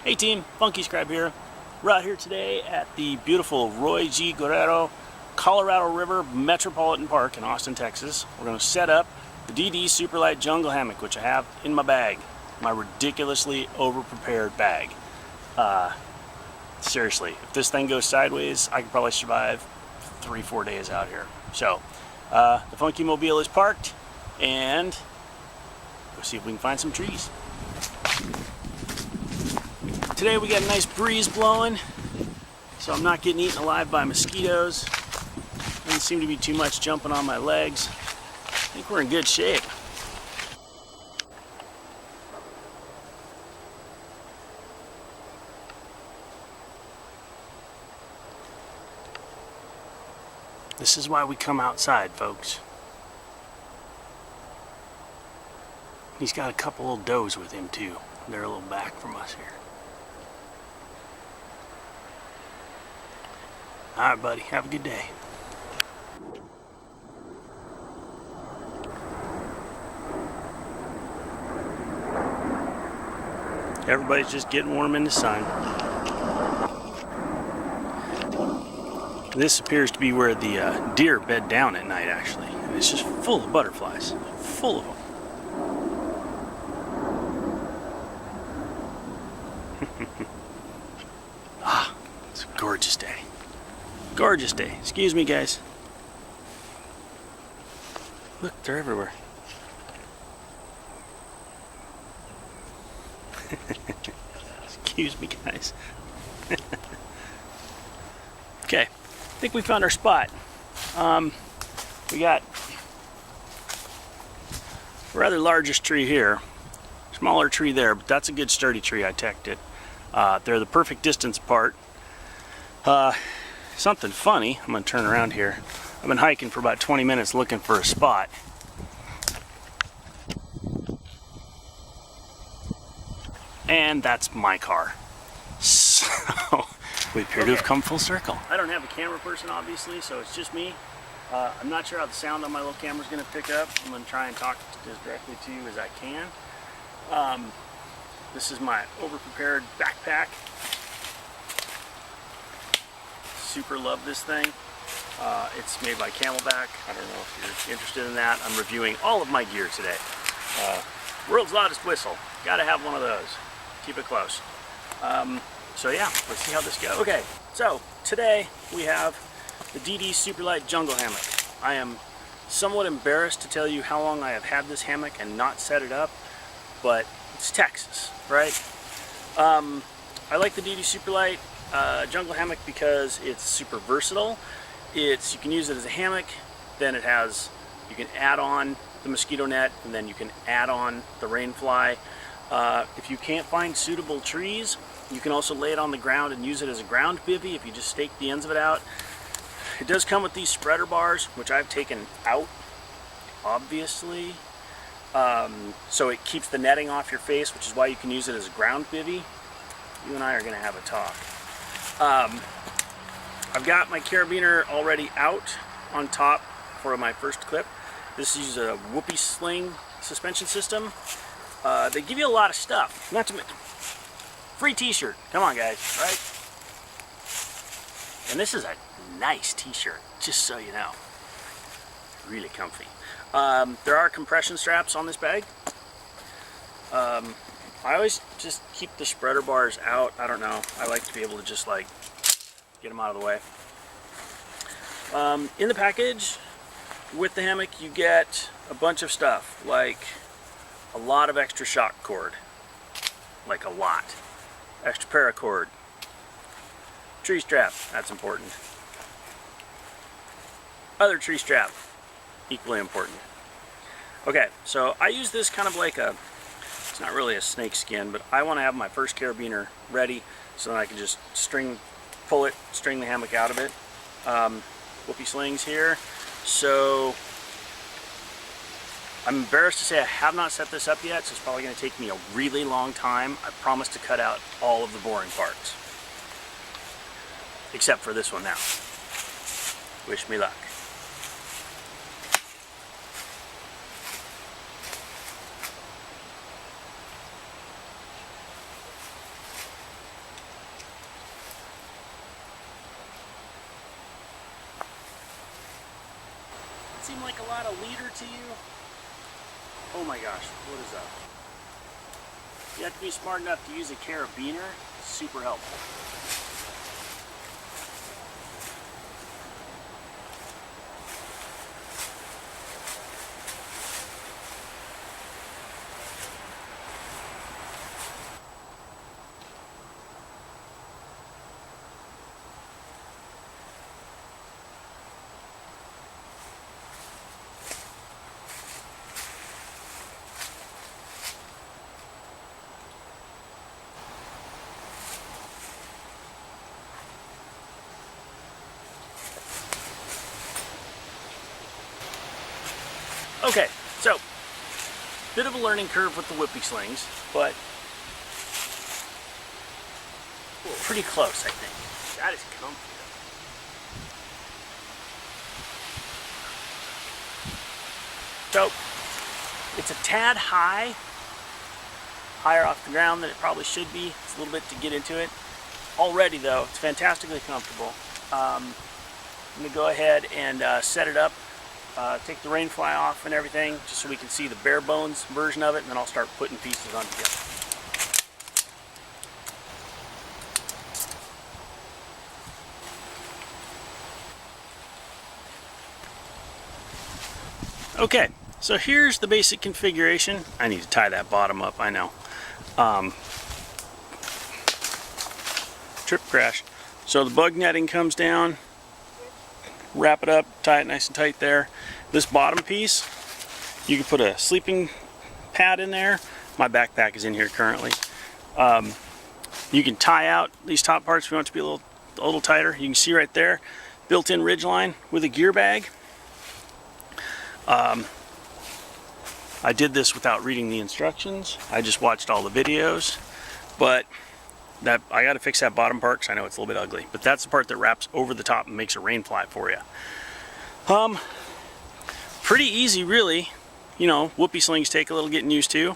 Hey team, Funky Scribe here. We're out here today at the beautiful Roy G. Guerrero Colorado River Metropolitan Park in Austin, Texas. We're going to set up the DD Superlight jungle hammock, which I have in my bag, my ridiculously over-prepared bag. Seriously, if this thing goes sideways, I could probably survive 3-4 days out here. So, the Funky Mobile is parked, and go see if we can find some trees. Today we got a nice breeze blowing, so I'm not getting eaten alive by mosquitoes. Doesn't seem to be too much jumping on my legs. I think we're in good shape. This is why we come outside, folks. He's got a couple little does with him too. They're a little back from us here. Alright buddy, have a good day. Everybody's just getting warm in the sun. This appears to be where the deer bed down at night, actually. And it's just full of butterflies. Full of them. Ah, it's a gorgeous day. Gorgeous day. Excuse me, guys. Look, they're everywhere. Excuse me, guys. Okay, I think we found our spot. We got a rather largest tree here, smaller tree there, but that's a good sturdy tree. I teched it. They're the perfect distance apart. Something funny, I'm going to turn around here. I've been hiking for about 20 minutes looking for a spot. And that's my car. So, we appear to have come full circle. I don't have a camera person, obviously, so it's just me. I'm not sure how the sound on my little camera is going to pick up. I'm going to try and talk as directly to you as I can. This is my over-prepared backpack. Super love this thing. It's made by Camelback. I don't know if you're interested in that. I'm reviewing all of my gear today. World's loudest whistle. Gotta have one of those. Keep it close. So yeah, let's see how this goes. Okay, so today we have the DD Superlight jungle hammock. I am somewhat embarrassed to tell you how long I have had this hammock and not set it up, but it's Texas, right? I like the DD Superlight jungle hammock because it's super versatile. You can use it as a hammock, then you can add on the mosquito net, and then you can add on the rain fly. If you can't find suitable trees, you can also lay it on the ground and use it as a ground bivvy if you just stake the ends of it out. It does come with these spreader bars, which I've taken out, obviously. So it keeps the netting off your face, which is why you can use it as a ground bivvy. You and I are going to have a talk. I've got my carabiner already out on top for my first clip. This is a Whoopie Sling suspension system. They give you a lot of stuff. Not to mention, free t-shirt. Come on guys, right? And this is a nice t-shirt, just so you know. Really comfy. There are compression straps on this bag. I always just keep the spreader bars out. I don't know. I like to be able to just like get them out of the way. In the package with the hammock you get a bunch of stuff, like a lot of extra shock cord, like a lot. Extra paracord. Tree strap, that's important. Other tree strap, equally important. Okay, so I use this kind of like it's not really a snake skin, but I want to have my first carabiner ready so that I can just pull it, string the hammock out of it. Whoopie slings here. So I'm embarrassed to say I have not set this up yet, so it's probably going to take me a really long time. I promise to cut out all of the boring parts. Except for this one now. Wish me luck. seem like a lot of leader to you? Oh my gosh, what is up? You have to be smart enough to use a carabiner. Super helpful. Okay, so bit of a learning curve with the Whoopie slings, but pretty close, I think. That is comfy. So it's a tad high, higher off the ground than it probably should be. It's a little bit to get into it. Already though, it's fantastically comfortable. I'm gonna go ahead and set it up. Take the rain fly off and everything, just so we can see the bare bones version of it, and then I'll start putting pieces on together. Okay, so here's the basic configuration. I need to tie that bottom up, I know. Trip crash. So the bug netting comes down, wrap it up, tie it nice and tight there. This bottom piece, you can put a sleeping pad in there. My backpack is in here currently. You can tie out these top parts if you want it to be a little tighter. You can see right there, built-in ridge line with a gear bag. I did this without reading the instructions. I just watched all the videos, but I got to fix that bottom part because I know it's a little bit ugly. But that's the part that wraps over the top and makes a rain fly for you. Pretty easy, really. You know, Whoopie slings take a little getting used to.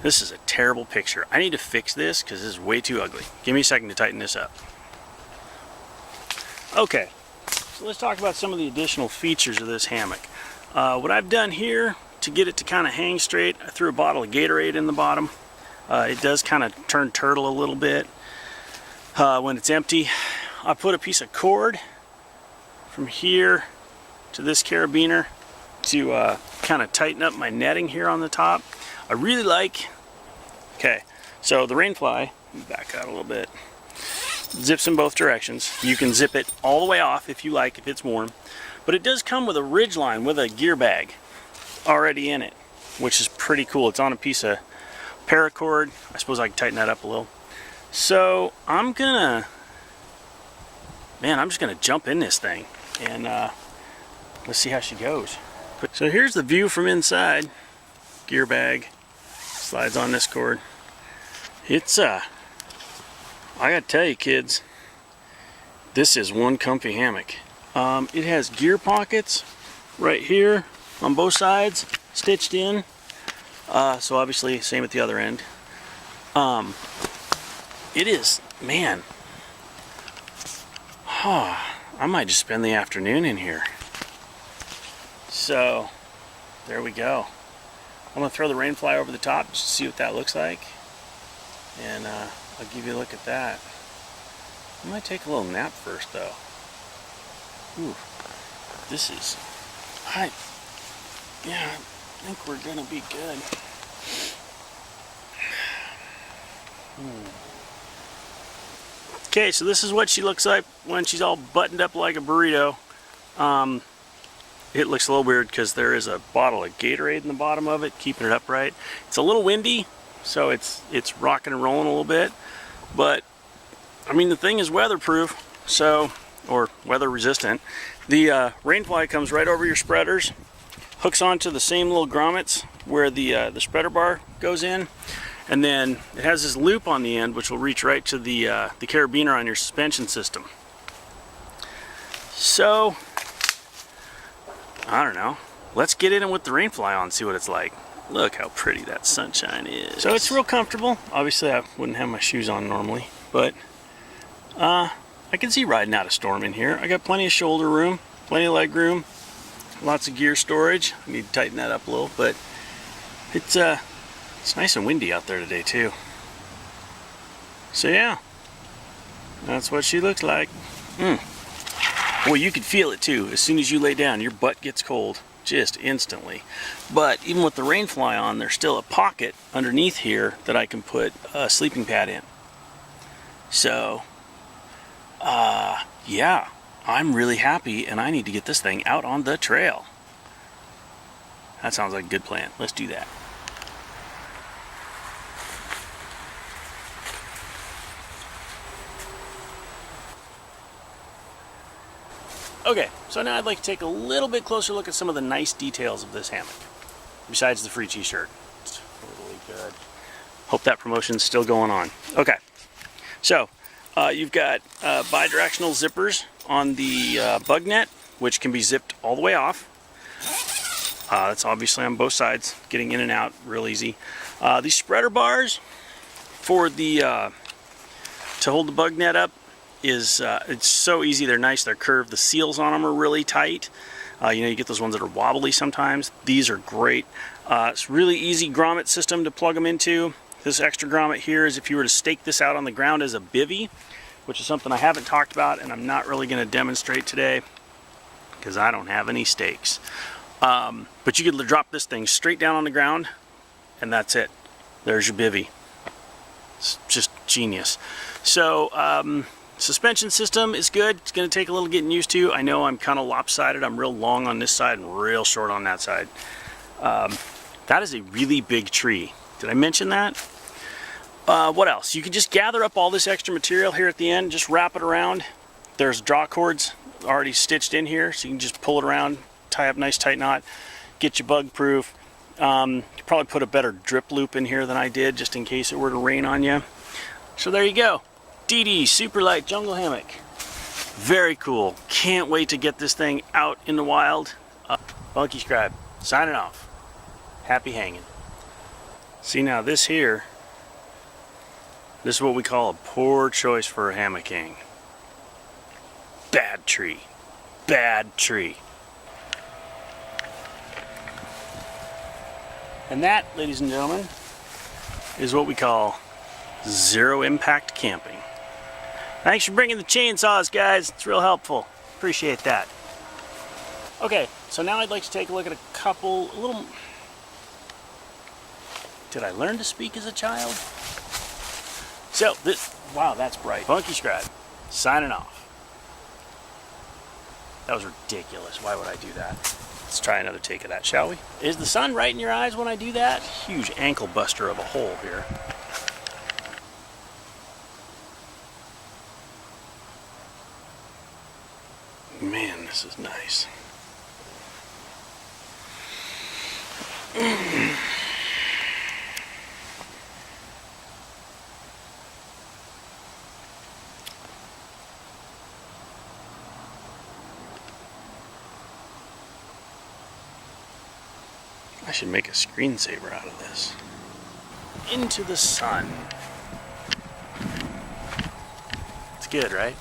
This is a terrible picture. I need to fix this because this is way too ugly. Give me a second to tighten this up. Okay, so let's talk about some of the additional features of this hammock. What I've done here to get it to kind of hang straight, I threw a bottle of Gatorade in the bottom. It does kind of turn turtle a little bit when it's empty. I put a piece of cord from here to this carabiner to kind of tighten up my netting here on the top. I really like, okay, so the rain fly, back out a little bit, zips in both directions. You can zip it all the way off if you like, if it's warm. But it does come with a ridge line with a gear bag already in it, which is pretty cool. It's on a piece of paracord. I suppose I can tighten that up a little. So I'm just gonna jump in this thing and let's see how she goes. So here's the view from inside. Gear bag slides on this cord. It's I gotta tell you, kids, this is one comfy hammock. It has gear pockets right here on both sides, stitched in. So obviously, same at the other end. It is, man. I might just spend the afternoon in here. So, there we go. I'm gonna throw the rain fly over the top just to see what that looks like. And I'll give you a look at that. I might take a little nap first though. Ooh, this is, I think we're gonna be good. Okay, so this is what she looks like when she's all buttoned up like a burrito. It looks a little weird because there is a bottle of Gatorade in the bottom of it, keeping it upright. It's a little windy, so it's rocking and rolling a little bit. But I mean, the thing is weatherproof, so, or weather resistant. The rain fly comes right over your spreaders, hooks onto the same little grommets where the spreader bar goes in, and then it has this loop on the end which will reach right to the carabiner on your suspension system. So I don't know, let's get in with the rain fly on and see what it's like. Look how pretty that sunshine is. So it's real comfortable. Obviously I wouldn't have my shoes on normally, but I can see riding out a storm in here. I got plenty of shoulder room, plenty of leg room. Lots of gear storage. I need to tighten that up a little, but it's nice and windy out there today too. So yeah, that's what she looks like. Well, you can feel it too. As soon as you lay down, your butt gets cold just instantly. But even with the rain fly on, there's still a pocket underneath here that I can put a sleeping pad in. So, yeah, I'm really happy, and I need to get this thing out on the trail. That sounds like a good plan. Let's do that. Okay, so now I'd like to take a little bit closer look at some of the nice details of this hammock. Besides the free t-shirt. It's really good. Hope that promotion's still going on. Okay, so you've got bi-directional zippers on the bug net, which can be zipped all the way off. That's obviously on both sides, getting in and out real easy. These spreader bars for the to hold the bug net up is it's so easy. They're nice, they're curved. The seals on them are really tight. You know, you get those ones that are wobbly sometimes. These are great. It's really easy grommet system to plug them into. This extra grommet here is if you were to stake this out on the ground as a bivvy, which is something I haven't talked about and I'm not really going to demonstrate today because I don't have any stakes. But you could drop this thing straight down on the ground and that's it. There's your bivvy. It's just genius. So suspension system is good. It's going to take a little getting used to. I know I'm kind of lopsided. I'm real long on this side and real short on that side. That is a really big tree. Did I mention that? What else? You can just gather up all this extra material here at the end, just wrap it around. There's draw cords already stitched in here, so you can just pull it around, tie up a nice tight knot, get you bug proof. You probably put a better drip loop in here than I did, just in case it were to rain on you. So there you go. DD Superlight Jungle Hammock. Very cool. Can't wait to get this thing out in the wild. Funky Scribe, signing off. Happy hanging. See, now this here, this is what we call a poor choice for a hammocking. Bad tree. Bad tree. And that, ladies and gentlemen, is what we call zero impact camping. Thanks for bringing the chainsaws, guys. It's real helpful. Appreciate that. Okay, so now I'd like to take a look at a little... Did I learn to speak as a child? So, wow, that's bright. Funky Scribe, signing off. That was ridiculous. Why would I do that? Let's try another take of that, shall we? Is the sun right in your eyes when I do that? Huge ankle buster of a hole here. Man, this is nice. I should make a screensaver out of this. Into the sun. It's good, right?